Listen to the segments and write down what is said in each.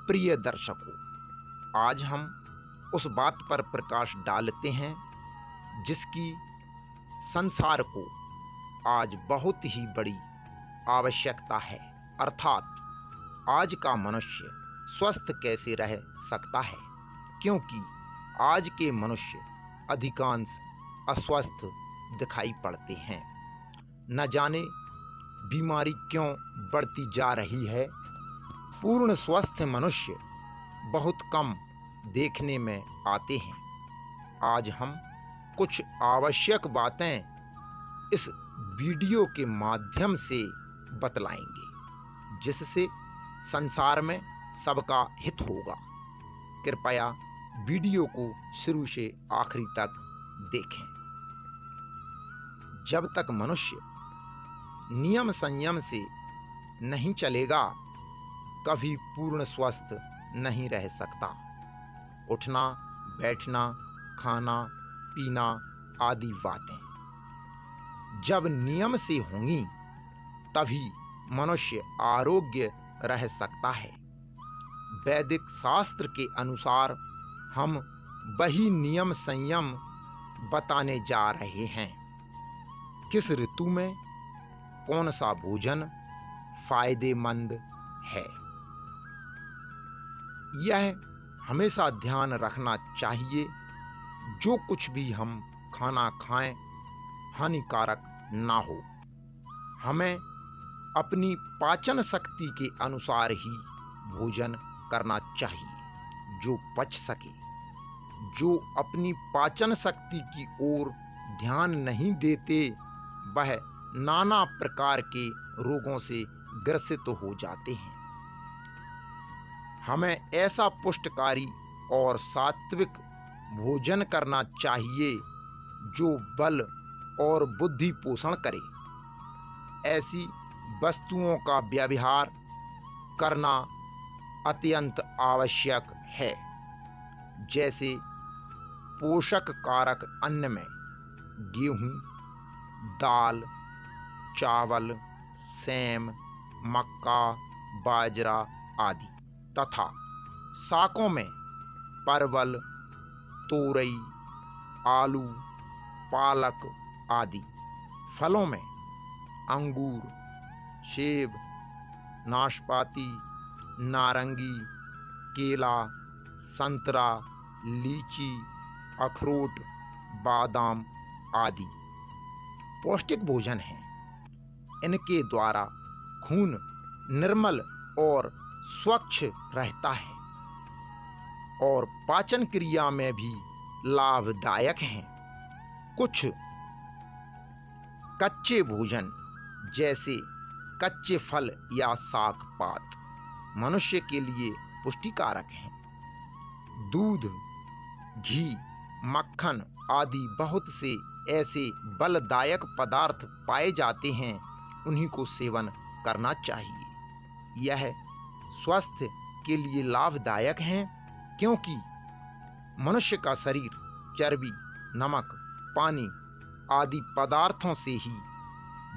प्रिय दर्शकों, आज हम उस बात पर प्रकाश डालते हैं जिसकी संसार को आज बहुत ही बड़ी आवश्यकता है, अर्थात आज का मनुष्य स्वस्थ कैसे रह सकता है, क्योंकि आज के मनुष्य अधिकांश अस्वस्थ दिखाई पड़ते हैं। न जाने बीमारी क्यों बढ़ती जा रही है। पूर्ण स्वस्थ मनुष्य बहुत कम देखने में आते हैं। आज हम कुछ आवश्यक बातें इस वीडियो के माध्यम से बतलाएंगे, जिससे संसार में सबका हित होगा। कृपया वीडियो को शुरू से आखिरी तक देखें। जब तक मनुष्य नियम संयम से नहीं चलेगा, कभी पूर्ण स्वस्थ नहीं रह सकता। उठना, बैठना, खाना, पीना आदि बातें जब नियम से होंगी, तभी मनुष्य आरोग्य रह सकता है। वैदिक शास्त्र के अनुसार हम वही नियम संयम बताने जा रहे हैं। किस ऋतु में कौन सा भोजन फायदेमंद है, यह हमेशा ध्यान रखना चाहिए। जो कुछ भी हम खाना खाएं, हानिकारक ना हो। हमें अपनी पाचन शक्ति के अनुसार ही भोजन करना चाहिए, जो पच सके। जो अपनी पाचन शक्ति की ओर ध्यान नहीं देते, वह नाना प्रकार के रोगों से ग्रसित हो जाते हैं। हमें ऐसा पुष्टकारी और सात्विक भोजन करना चाहिए जो बल और बुद्धि पोषण करे। ऐसी वस्तुओं का व्यवहार करना अत्यंत आवश्यक है, जैसे पोषक कारक अन्न में गेहूं, दाल, चावल, सेम, मक्का, बाजरा आदि, तथा शाकों में परवल, तोरई, आलू, पालक आदि। फलों में अंगूर, सेब, नाशपाती, नारंगी, केला, संतरा, लीची, अखरोट, बादाम आदि पौष्टिक भोजन है। इनके द्वारा खून निर्मल और स्वच्छ रहता है और पाचन क्रिया में भी लाभदायक हैं। कुछ कच्चे भोजन जैसे कच्चे फल या शाक पात मनुष्य के लिए पुष्टिकारक हैं। दूध, घी, मक्खन आदि बहुत से ऐसे बलदायक पदार्थ पाए जाते हैं, उन्हीं को सेवन करना चाहिए। यह स्वास्थ्य के लिए लाभदायक हैं, क्योंकि मनुष्य का शरीर चर्बी, नमक, पानी आदि पदार्थों से ही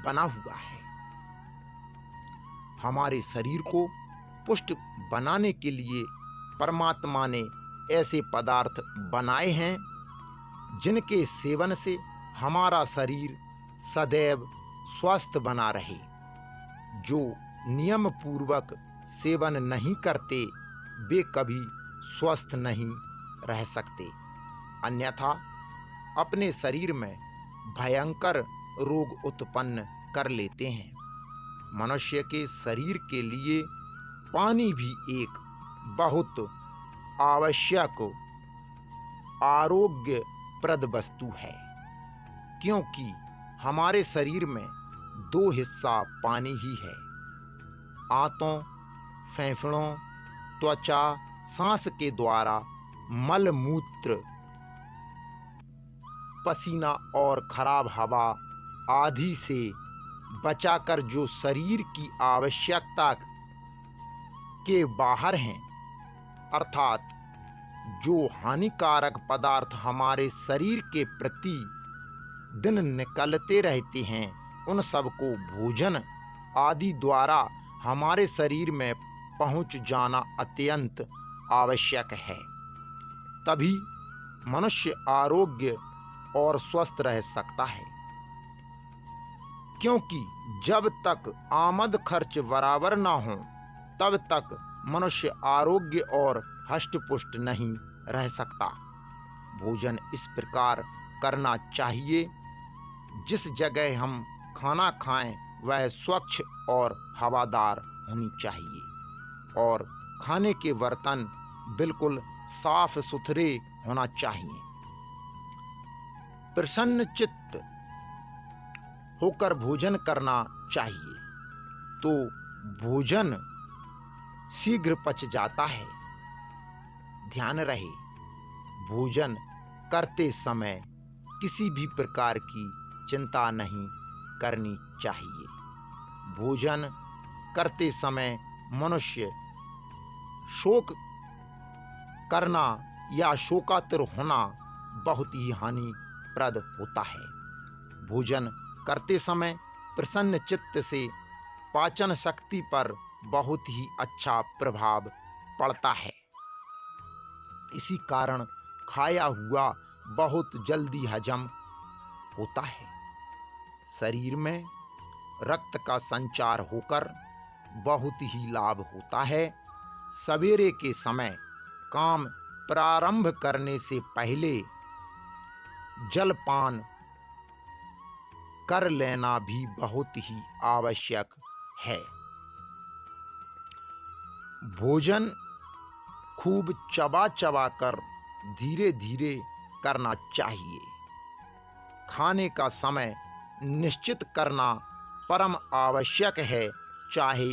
बना हुआ है। हमारे शरीर को पुष्ट बनाने के लिए परमात्मा ने ऐसे पदार्थ बनाए हैं जिनके सेवन से हमारा शरीर सदैव स्वस्थ बना रहे। जो नियम पूर्वक सेवन नहीं करते, वे कभी स्वस्थ नहीं रह सकते, अन्यथा अपने शरीर में भयंकर रोग उत्पन्न कर लेते हैं। मनुष्य के शरीर के लिए पानी भी एक बहुत आवश्यक आरोग्यप्रद वस्तु है, क्योंकि हमारे शरीर में 2 हिस्सा पानी ही है। आंतों, फेफड़ों, त्वचा, सांस के द्वारा मल मूत्र, पसीना और खराब हवा आदि से बचाकर जो शरीर की आवश्यकता के बाहर हैं, अर्थात जो हानिकारक पदार्थ हमारे शरीर के प्रति दिन निकलते रहते हैं, उन सब को भोजन आदि द्वारा हमारे शरीर में पहुंच जाना अत्यंत आवश्यक है। तभी मनुष्य आरोग्य और स्वस्थ रह सकता है, क्योंकि जब तक आमद खर्च बराबर ना हो तब तक मनुष्य आरोग्य और हष्ट-पुष्ट नहीं रह सकता। भोजन इस प्रकार करना चाहिए, जिस जगह हम खाना खाएं वह स्वच्छ और हवादार होनी चाहिए और खाने के बर्तन बिल्कुल साफ सुथरे होना चाहिए। प्रसन्न चित्त होकर भोजन करना चाहिए तो भोजन शीघ्र पच जाता है। ध्यान रहे, भोजन करते समय किसी भी प्रकार की चिंता नहीं करनी चाहिए। भोजन करते समय मनुष्य शोक करना या शोकातुर होना बहुत ही हानिप्रद होता है। भोजन करते समय प्रसन्न चित्त से पाचन शक्ति पर बहुत ही अच्छा प्रभाव पड़ता है। इसी कारण खाया हुआ बहुत जल्दी हजम होता है। शरीर में रक्त का संचार होकर बहुत ही लाभ होता है। सवेरे के समय काम प्रारंभ करने से पहले जलपान कर लेना भी बहुत ही आवश्यक है। भोजन खूब चबा चबा कर धीरे धीरे करना चाहिए। खाने का समय निश्चित करना परम आवश्यक है, चाहे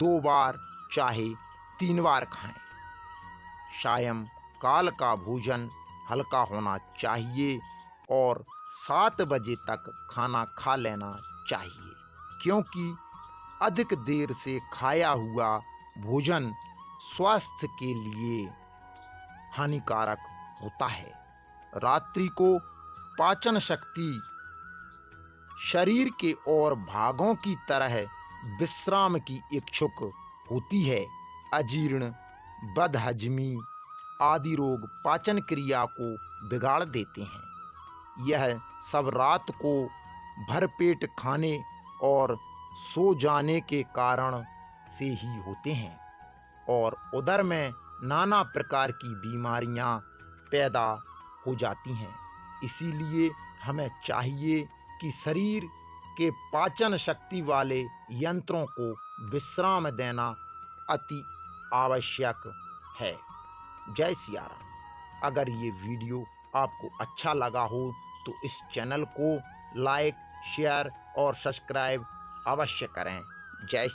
2 बार चाहे 3 बार खाएं। सायं काल का भोजन हल्का होना चाहिए और 7 बजे तक खाना खा लेना चाहिए, क्योंकि अधिक देर से खाया हुआ भोजन स्वास्थ्य के लिए हानिकारक होता है। रात्रि को पाचन शक्ति शरीर के और भागों की तरह विश्राम की इच्छुक होती है। अजीर्ण, बदहजमी आदि रोग पाचन क्रिया को बिगाड़ देते हैं। यह सब रात को भरपेट खाने और सो जाने के कारण से ही होते हैं और उदर में नाना प्रकार की बीमारियां पैदा हो जाती हैं। इसीलिए हमें चाहिए कि शरीर के पाचन शक्ति वाले यंत्रों को विश्राम देना अति आवश्यक है। जय सिया राम। अगर ये वीडियो आपको अच्छा लगा हो तो इस चैनल को लाइक, शेयर और सब्सक्राइब अवश्य करें। जय